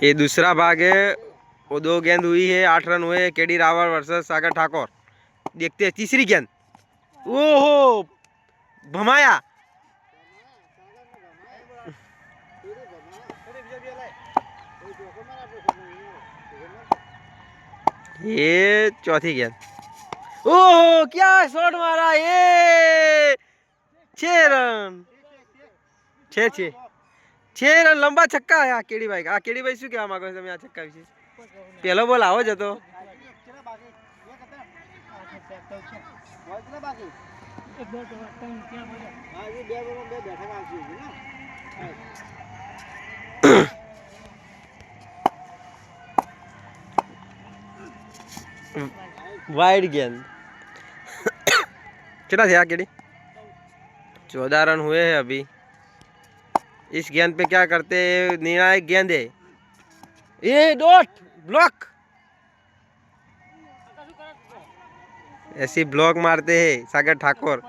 ये दूसरा भाग है। वो 2 गेंद हुई है, 8 रन हुए। केडी रावल वर्सेस सागर ठाकुर। देखते हैं तीसरी गेंद। ओहो, भमाया। ये चौथी गेंद। ओहो, क्या शॉट मारा ये। 6 रन। 6 रन लंबा छक्का है। केडी भाई શું કહેવા માંગો છો તમે આ છક્કા વિશે? પહેલો બોલ આવો જ હતો. वाइड गेंद। कितना थे केडी? 14 रन हुए हैं अभी। इस गेंद पे क्या करते हैं? निर्णायक गेंद है ये। Dot block. ऐसी ब्लॉक मारते हैं सागर ठाकुर।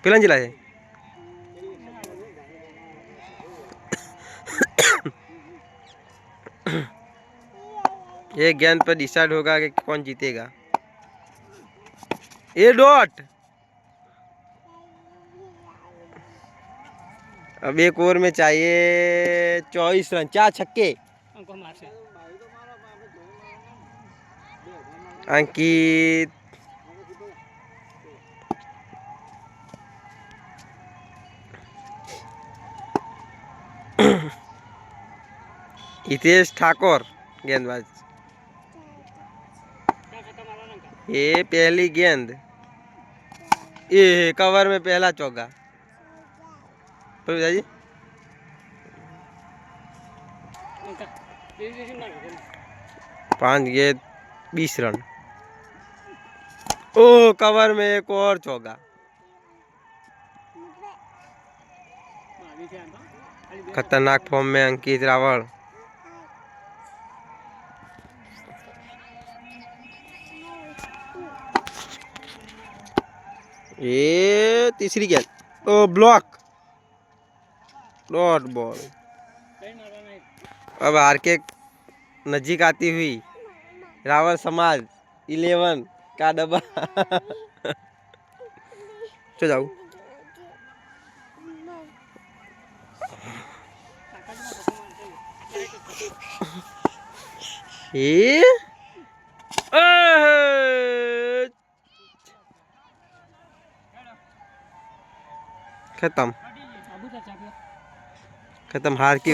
पिलन जिला है। ये गेंद पर डिसाइड होगा कि कौन जीतेगा। ये डॉट। अब एक ओवर में चाहिए 24 रन। 4 छक्के। अंकित, हितेश ठाकुर गेंदबाज। ये पहली गेंद। ये कवर में पहला चौका। जी 5 गेंद 20 रन। ओ कवर में एक और चौका। खतरनाक फॉर्म में अंकित रावल। ये तीसरी गेंद। ओ ब्लॉक। Dot ball. अब हार के नजीक आती हुई रावल समाज 11 का डब्बा। चल जाओ। ये खत्म। खत्म हार की।